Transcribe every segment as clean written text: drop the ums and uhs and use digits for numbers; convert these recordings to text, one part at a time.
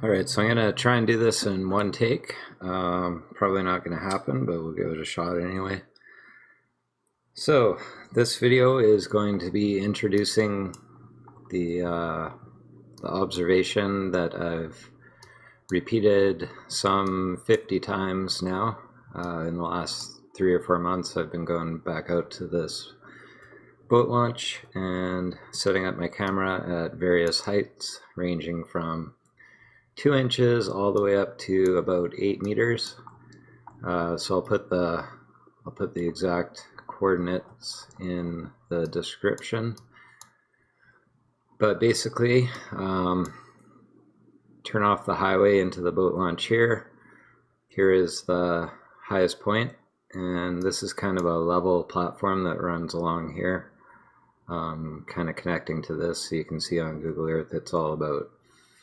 Alright, so I'm going to try and do this in one take. Probably not going to happen, but we'll give it a shot anyway. So, this video is going to be introducing the observation that I've repeated some 50 times now. In the last 3 or 4 months, I've been going back out to this boat launch and setting up my camera at various heights, ranging from 2 inches all the way up to about 8 meters. So I'll put the exact coordinates in the description. But basically, turn off the highway into the boat launch here. Here is the highest point, and this is kind of a level platform that runs along here, kind of connecting to this. So you can see on Google Earth it's all about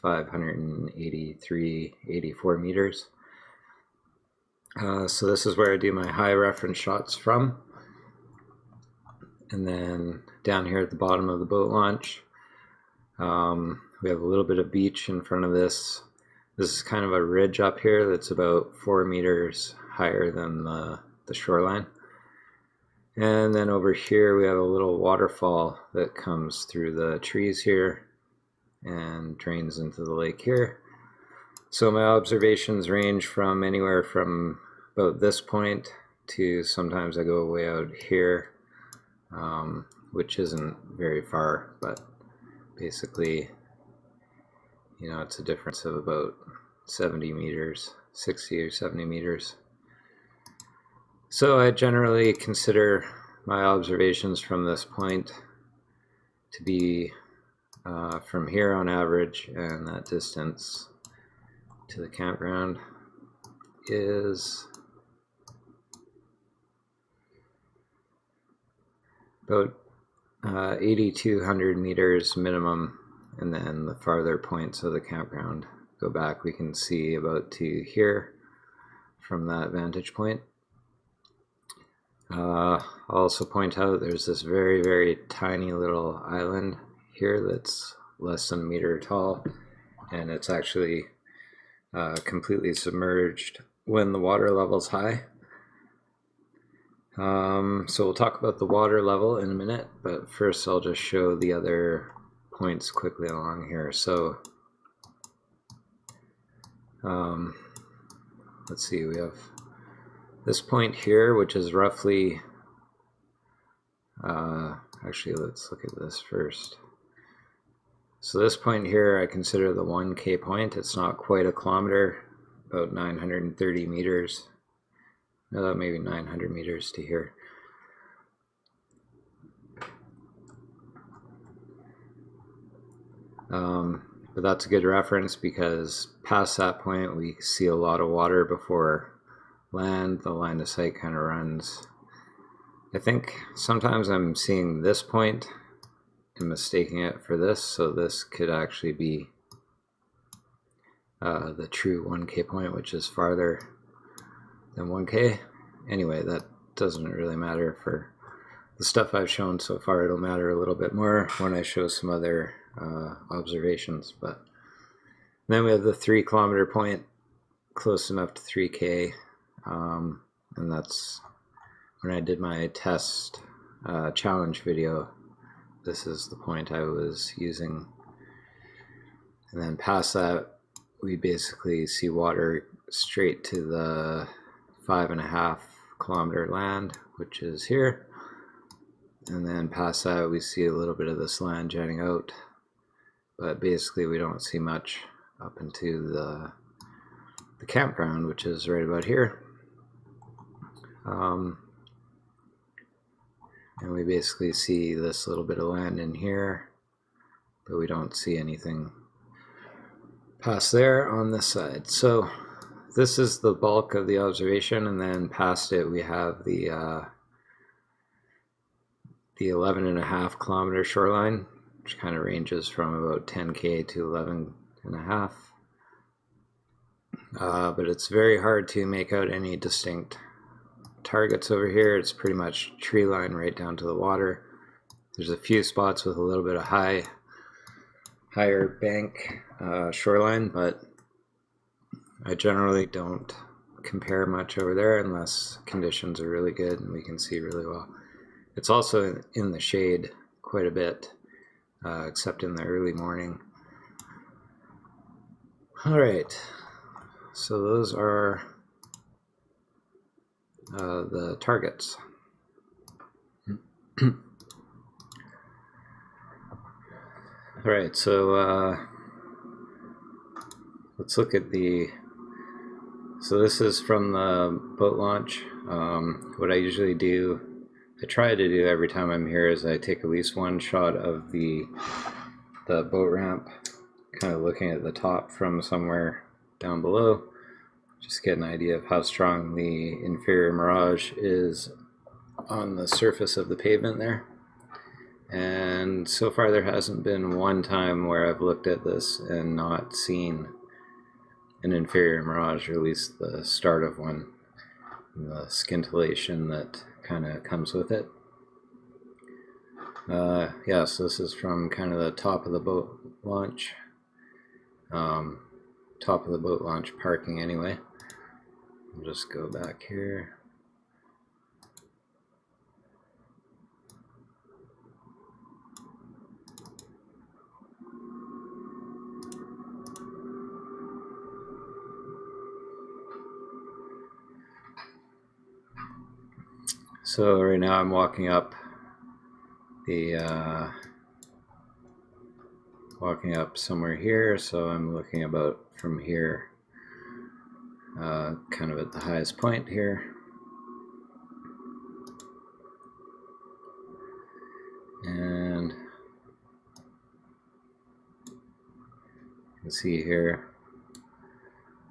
583, 84 meters. So this is where I do my high reference shots from. And then down here at the bottom of the boat launch, we have a little bit of beach in front of this. This is kind of a ridge up here that's about 4 meters higher than the shoreline. And then over here we have a little waterfall that comes through the trees here and drains into the lake here. So my observations range from anywhere from about this point to sometimes I go way out here, which isn't very far, but basically, you know, it's a difference of about 70 meters, 60 or 70 meters. So I generally consider my observations from this point to be from here on average, and that distance to the campground is about 8,200 meters minimum, and then the farther points of the campground go back. We can see about to here from that vantage point. I'll also point out there's this very, very tiny little island here that's less than a meter tall, and it's actually completely submerged when the water level's high. So we'll talk about the water level in a minute, but first I'll just show the other points quickly along here. So let's see, we have this point here, which is roughly actually let's look at this first. So this point here I consider the 1K point. It's not quite a kilometer, about 930 meters. No, maybe 900 meters to here. But that's a good reference because past that point we see a lot of water before land. The line of sight kind of runs. I think sometimes I'm seeing this point and mistaking it for this, so this could actually be the true 1K point, which is farther than 1K. Anyway, that doesn't really matter for the stuff I've shown so far. It'll matter a little bit more when I show some other observations. But then we have the 3 kilometer point, close enough to 3K, and that's when I did my test challenge video. This is the point I was using, and then past that we basically see water straight to the 5.5 kilometer land, which is here, and then past that we see a little bit of this land jutting out, but basically we don't see much up into the campground, which is right about here. And we basically see this little bit of land in here, but we don't see anything past there on this side. So this is the bulk of the observation, and then past it we have the 11.5 kilometer shoreline, which kind of ranges from about 10K to 11.5. But it's very hard to make out any distinct targets over here. It's pretty much tree line right down to the water. There's a few spots with a little bit of higher bank shoreline, but I generally don't compare much over there unless conditions are really good and we can see really well. It's also in the shade quite a bit, except in the early morning. All right, so those are the targets. All right, so let's look at so this is from the boat launch. What I usually do, I try to do every time I'm here, is I take at least one shot of the boat ramp, kind of looking at the top from somewhere down below, just get an idea of how strong the inferior mirage is on the surface of the pavement there. And so far there hasn't been one time where I've looked at this and not seen an inferior mirage, or at least the start of one, the scintillation that kind of comes with it. Yeah, so this is from kind of the top of the boat launch, top of the boat launch parking anyway. I'll just go back here. So right now I'm walking up somewhere here, so I'm looking about from here, kind of at the highest point here. And you can see here,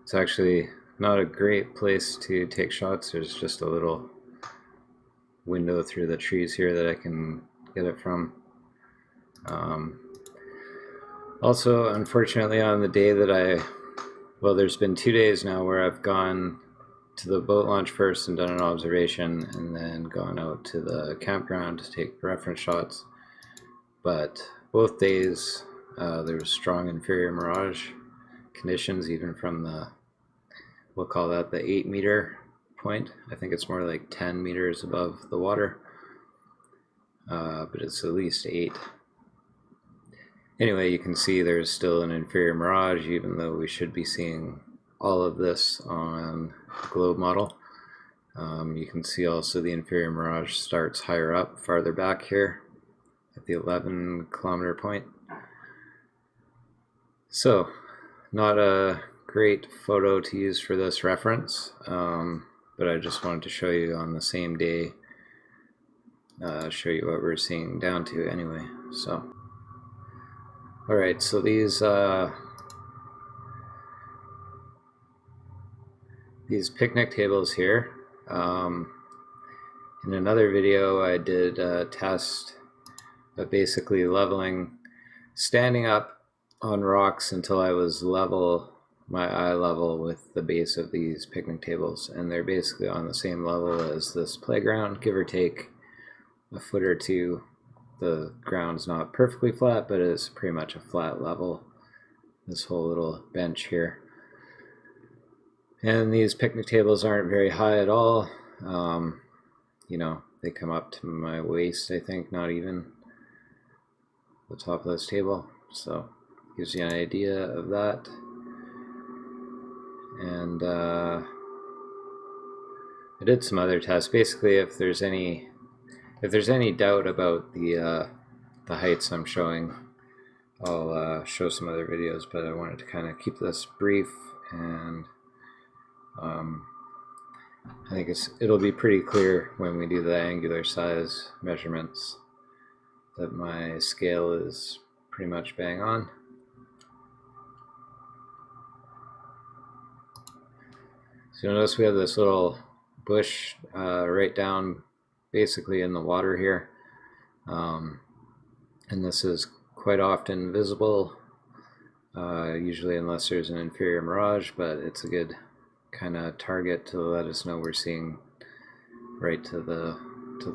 it's actually not a great place to take shots. There's just a little window through the trees here that I can get it from. Also, unfortunately, on the day that well, there's been 2 days now where I've gone to the boat launch first and done an observation, and then gone out to the campground to take reference shots. But both days there was strong inferior mirage conditions, even from we'll call that the 8 meter point. I think it's more like 10 meters above the water, but it's at least 8. Anyway, you can see there's still an inferior mirage, even though we should be seeing all of this on the globe model. You can see also the inferior mirage starts higher up, farther back here at the 11 kilometer point. So, not a great photo to use for this reference, but I just wanted to show you on the same day, show you what we're seeing down to anyway. So, alright, so these picnic tables here, in another video I did a test of basically leveling, standing up on rocks until I was level, my eye level with the base of these picnic tables, and they're basically on the same level as this playground, give or take a foot or two. The ground's not perfectly flat, but it's pretty much a flat level, this whole little bench here. And these picnic tables aren't very high at all. You know, they come up to my waist, I think, not even the top of this table. So gives you an idea of that. And I did some other tests. Basically, if there's any doubt about the heights I'm showing, I'll show some other videos, but I wanted to kind of keep this brief, and I think it'll be pretty clear when we do the angular size measurements that my scale is pretty much bang on. So you'll notice we have this little bush right down basically in the water here, and this is quite often visible, usually unless there's an inferior mirage, but it's a good kind of target to let us know we're seeing right to the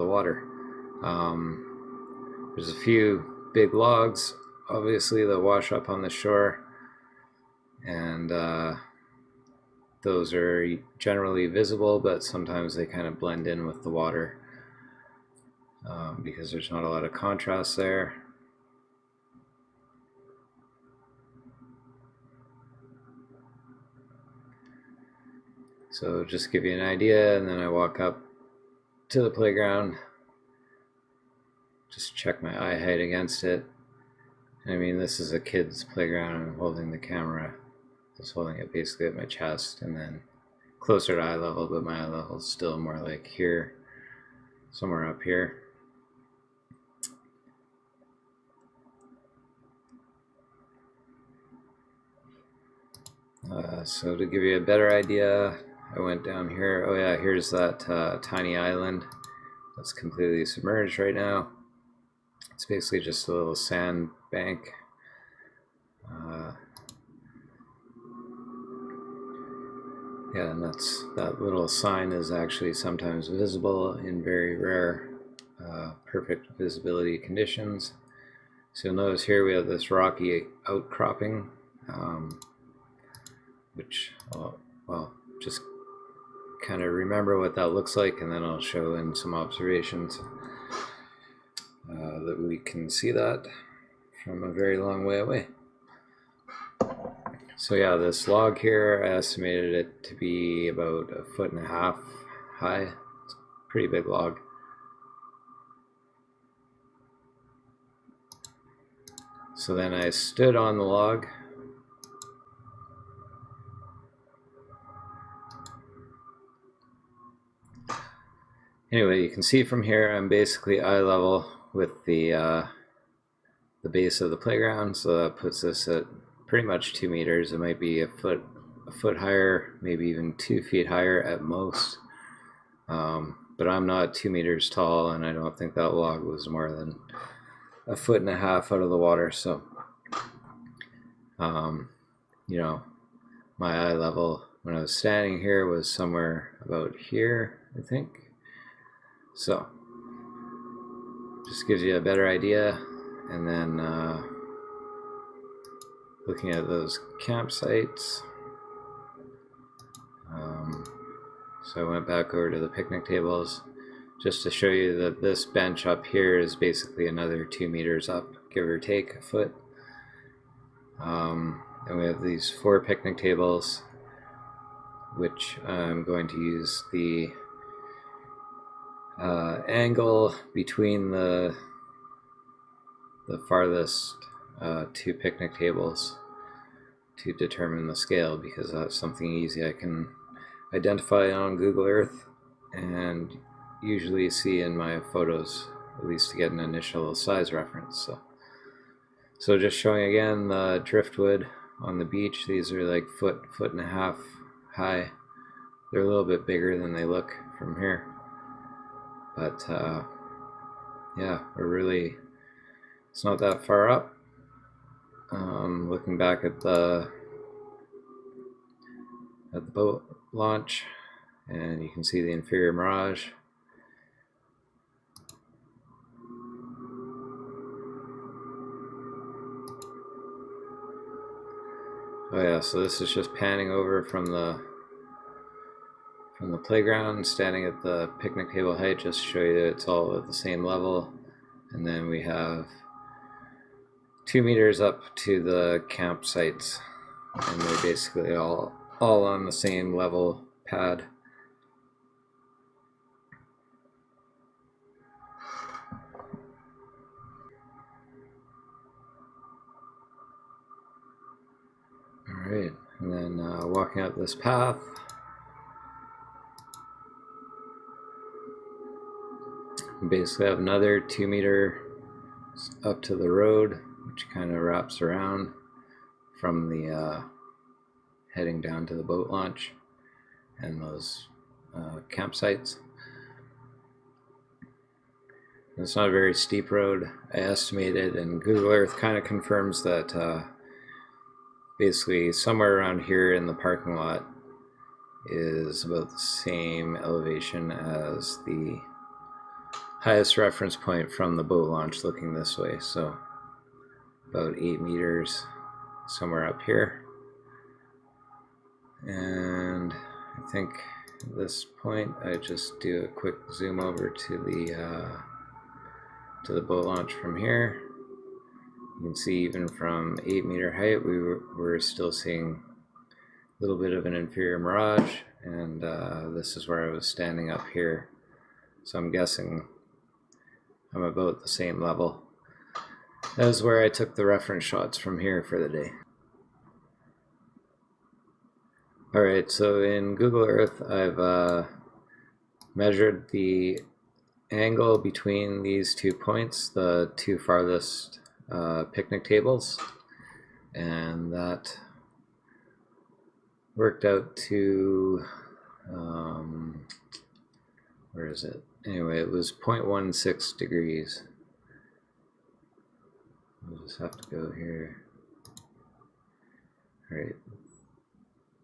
water. There's a few big logs obviously that wash up on the shore, and those are generally visible, but sometimes they kind of blend in with the water because there's not a lot of contrast there. So just give you an idea, and then I walk up to the playground, just check my eye height against it. I mean, this is a kid's playground. I'm holding the camera, just holding it basically at my chest, and then closer to eye level, but my eye level is still more like here, somewhere up here. So to give you a better idea, I went down here. Oh yeah, here's that tiny island that's completely submerged right now. It's basically just a little sand bank. Yeah, and that little sign is actually sometimes visible in very rare perfect visibility conditions. So you'll notice here we have this rocky outcropping, which, well, just kind of remember what that looks like, and then I'll show in some observations that we can see that from a very long way away. So yeah, this log here, I estimated it to be about 1.5 feet high. It's a pretty big log. So then I stood on the log. Anyway, you can see from here I'm basically eye level with the base of the playground, so that puts us at pretty much 2 meters. It might be a foot higher, maybe even 2 feet higher at most. But I'm not 2 meters tall, and I don't think that log was more than 1.5 feet out of the water. So, you know, my eye level when I was standing here was somewhere about here, I think. So, just gives you a better idea. And then looking at those campsites. So I went back over to the picnic tables just to show you that this bench up here is basically another 2 meters up, give or take a foot. And we have these 4 picnic tables, which I'm going to use the angle between the farthest 2 picnic tables to determine the scale, because that's something easy I can identify on Google Earth and usually see in my photos, at least to get an initial size reference. So just showing again the driftwood on the beach. These are like 1.5 feet high. They're a little bit bigger than they look from here, but yeah, it's not that far up. Looking back at the boat launch, and you can see the inferior mirage. Oh yeah, so this is just panning over from the playground, standing at the picnic table height, just to show you that it's all at the same level. And then we have 2 meters up to the campsites, and they're basically all on the same level pad. Alright, and then walking up this path, we basically have another 2 meter up to the road, which kind of wraps around from the heading down to the boat launch and those campsites. It's not a very steep road, I estimated, and Google Earth kind of confirms that basically somewhere around here in the parking lot is about the same elevation as the highest reference point from the boat launch looking this way, so about 8 meters somewhere up here. And I think at this point I just do a quick zoom over to the boat launch from here. You can see even from 8-meter height we're still seeing a little bit of an inferior mirage, and this is where I was standing up here, so I'm guessing I'm about the same level as where I took the reference shots from here for the day. Alright, so in Google Earth I've measured the angle between these 2 points, the 2 farthest picnic tables, and that worked out to where is it? Anyway, it was 0.16 degrees. We'll just have to go here. Alright,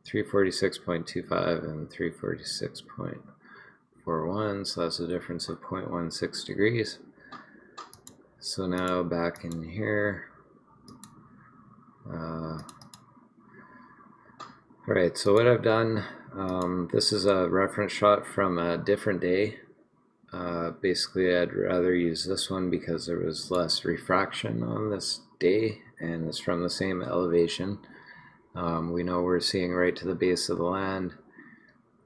346.25 and 346.41, so that's a difference of 0.16 degrees. So now back in here, alright, so what I've done, this is a reference shot from a different day. Basically I'd rather use this one because there was less refraction on this day, and it's from the same elevation. We know we're seeing right to the base of the land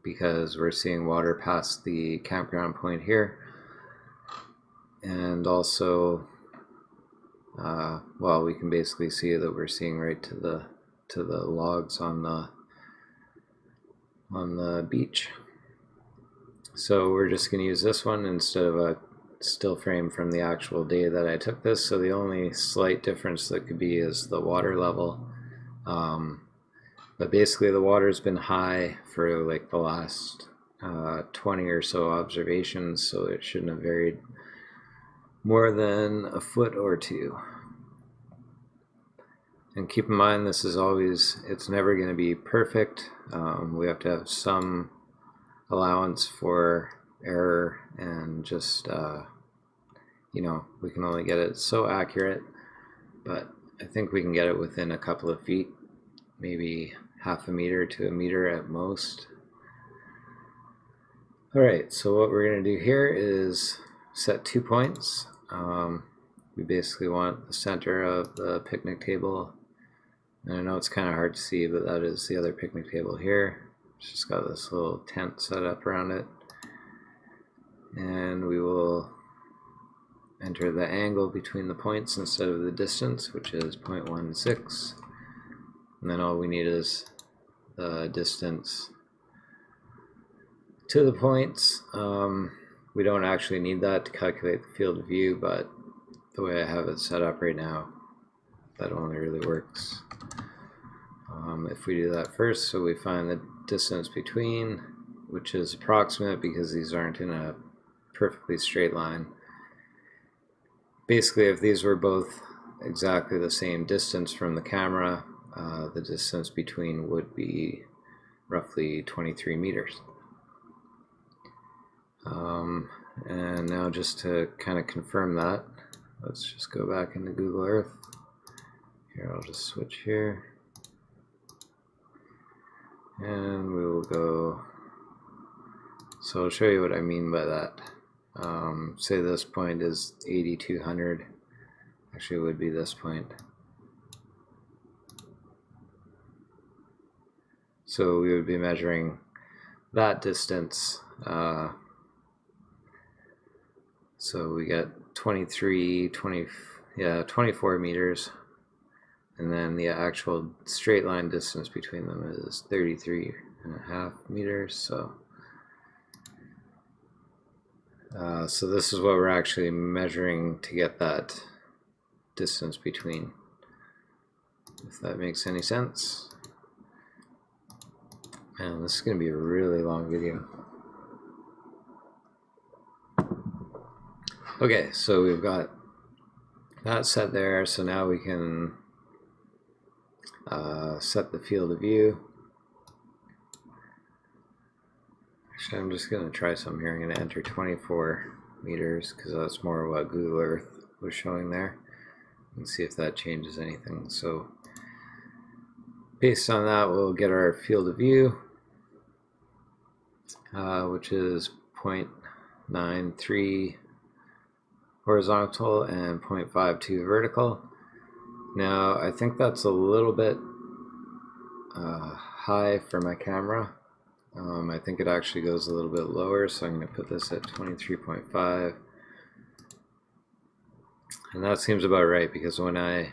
because we're seeing water past the campground point here, and also well, we can basically see that we're seeing right to the logs on the beach. So we're just going to use this one instead of a still frame from the actual day that I took this. So the only slight difference that could be is the water level. But basically the water's been high for like the last 20 or so observations, so it shouldn't have varied more than a foot or two. And keep in mind, this is always, it's never going to be perfect. We have to have some allowance for error, and just you know, we can only get it so accurate, but I think we can get it within a couple of feet, maybe half a meter to a meter at most. Alright, so what we're going to do here is set 2 points. We basically want the center of the picnic table, and I know it's kind of hard to see, but that is the other picnic table here. It's just got this little tent set up around it, and we will enter the angle between the points instead of the distance, which is 0.16, and then all we need is the distance to the points. We don't actually need that to calculate the field of view, but the way I have it set up right now, that only really works if we do that first. So we find the distance between, which is approximate because these aren't in a perfectly straight line. Basically, if these were both exactly the same distance from the camera, the distance between would be roughly 23 meters. And now just to kind of confirm that, let's just go back into Google Earth. Here, I'll just switch here. And we will go, so I'll show you what I mean by that. Say this point is 8200, actually it would be this point. So we would be measuring that distance. So we got 24 meters, and then the actual straight line distance between them is 33.5 meters. So this is what we're actually measuring to get that distance between, if that makes any sense. Man, this is going to be a really long video. Okay, so we've got that set there, so now we can set the field of view. Actually, I'm just going to try something here. I'm going to enter 24 meters because that's more what Google Earth was showing there, and see if that changes anything. So based on that, we'll get our field of view, which is 0.93 horizontal and 0.52 vertical. Now, I think that's a little bit high for my camera. I think it actually goes a little bit lower, so I'm going to put this at 23.5. And that seems about right, because when I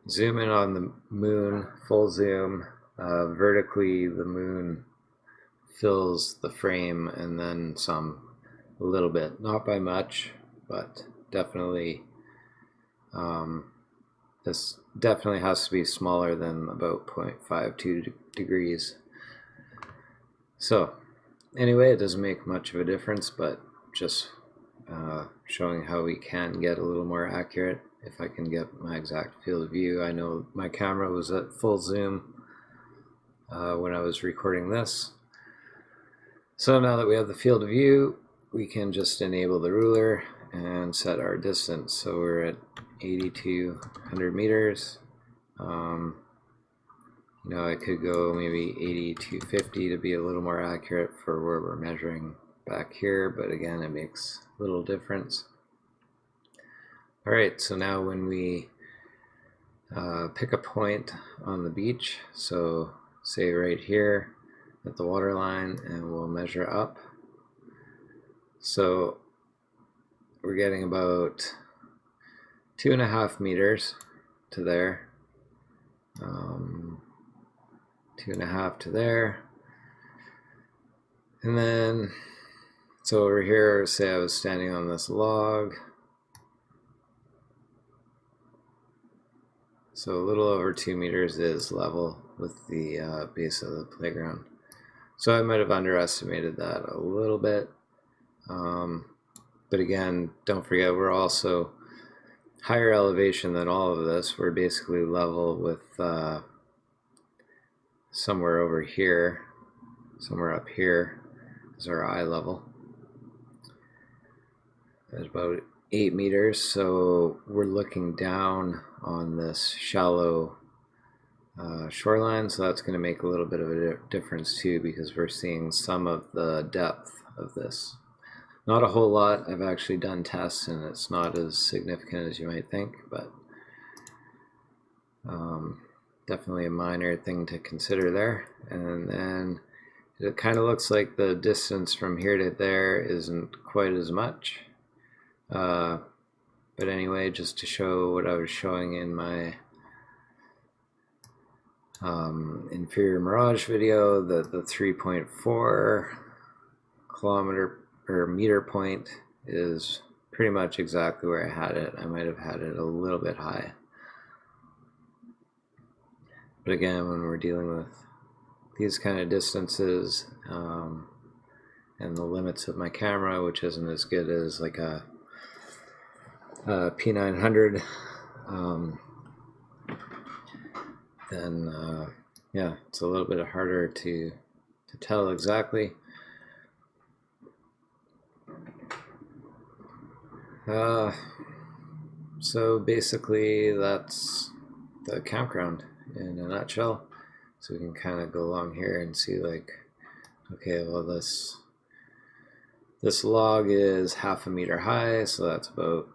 zoom in on the moon, full zoom, vertically the moon fills the frame and then some, a little bit, not by much, but definitely this definitely has to be smaller than about 0.52 degrees. So anyway, it doesn't make much of a difference, but just showing how we can get a little more accurate if I can get my exact field of view. I know my camera was at full zoom when I was recording this. So now that we have the field of view, we can just enable the ruler and set our distance. So we're at 8,200 meters. You know, I could go maybe 8,250 to be a little more accurate for where we're measuring back here, but again, it makes little difference. All right, so now when we pick a point on the beach, so say right here at the water line, and we'll measure up. So we're getting about 2.5 meters to there, 2.5 to there, and then so over here, say I was standing on this log, so a little over 2 meters is level with the base of the playground. So I might have underestimated that a little bit, but again, don't forget we're also higher elevation than all of this. We're basically level with somewhere over here, somewhere up here is our eye level. That's about 8 meters, so we're looking down on this shallow shoreline, so that's going to make a little bit of a difference too, because we're seeing some of the depth of this. Not a whole lot. I've actually done tests and it's not as significant as you might think, but definitely a minor thing to consider there. And then it kind of looks like the distance from here to there isn't quite as much. But anyway, just to show what I was showing in my inferior mirage video, the 3.4 kilometer or meter point is pretty much exactly where I had it. I might have had it a little bit high. But again, when we're dealing with these kind of distances and the limits of my camera, which isn't as good as like a P900, then yeah, it's a little bit harder to tell exactly. So basically that's the campground in a nutshell. So we can kind of go along here and see, like, okay, well this log is 1/2 meter high, so that's about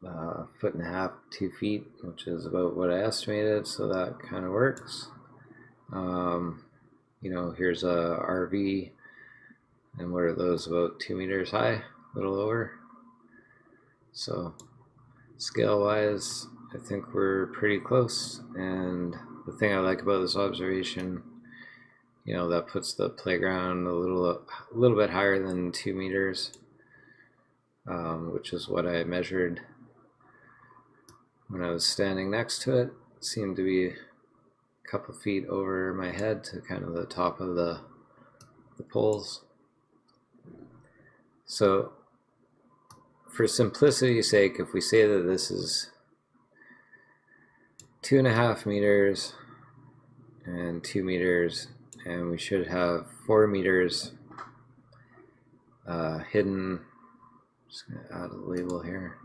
1.5 feet, 2 feet, which is about what I estimated, so that kind of works. You know, here's a RV, and what are those, about 2 meters high, a little over. So scale wise, I think we're pretty close. And the thing I like about this observation, you know, that puts the playground a little bit higher than 2 meters, which is what I measured when I was standing next to it. It seemed to be a couple feet over my head to kind of the top of the poles. So for simplicity's sake, if we say that this is 2.5 meters and 2 meters, and we should have 4 meters hidden. Just going to add a label here.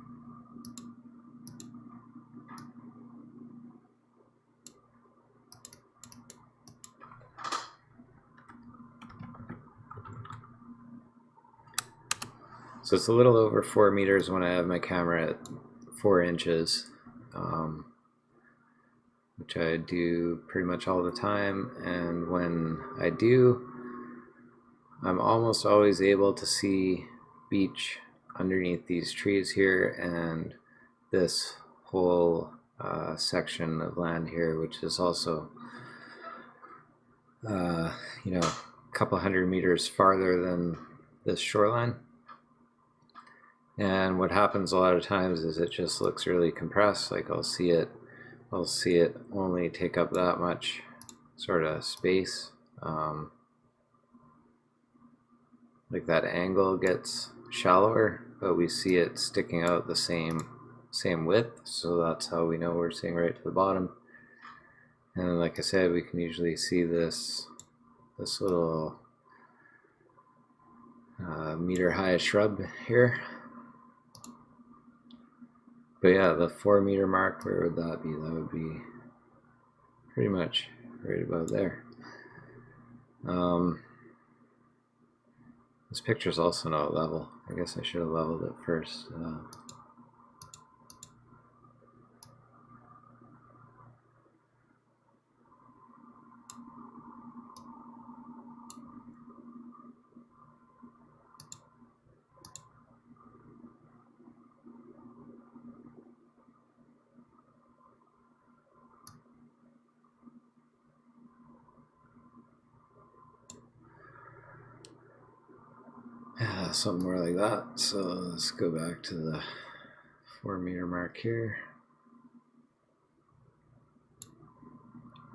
So it's a little over 4 meters when I have my camera at 4 inches, which I do pretty much all the time. And when I do, I'm almost always able to see beach underneath these trees here and this whole section of land here, which is also you know, a couple hundred meters farther than this shoreline. And what happens a lot of times is it just looks really compressed. Like I'll see it only take up that much sort of space. Like that angle gets shallower, but we see it sticking out the same width, so that's how we know we're seeing right to the bottom. And like I said, we can usually see this little meter high shrub here. But yeah, the 4 meter mark, where would that be? That would be pretty much right about there. This picture's also not level. I guess I should have leveled it first. Yeah, something more like that. So let's go back to the 4 meter mark here.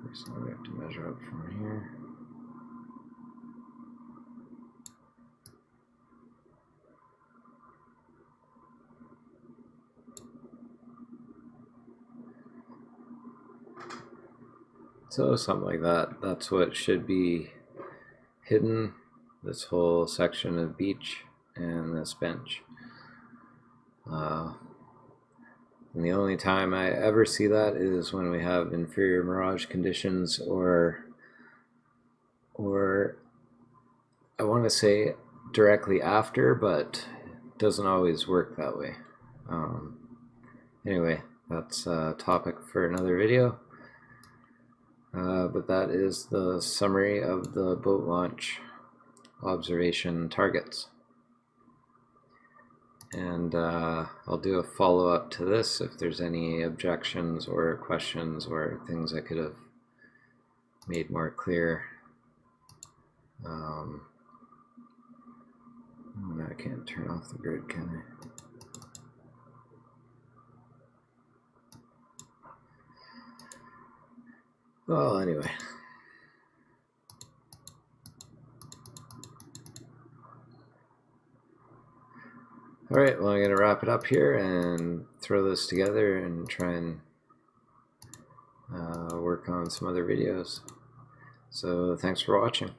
First, we have to measure up from here. So something like that. That's what should be hidden. This whole section of beach and this bench. And the only time I ever see that is when we have inferior mirage conditions, or I want to say directly after, but it doesn't always work that way. Anyway, that's a topic for another video. But that is the summary of the boat launch observation targets. And I'll do a follow-up to this if there's any objections or questions or things I could have made more clear. I can't turn off the grid, can I? Well, anyway. Alright, well, I'm going to wrap it up here and throw this together and try and work on some other videos. So thanks for watching.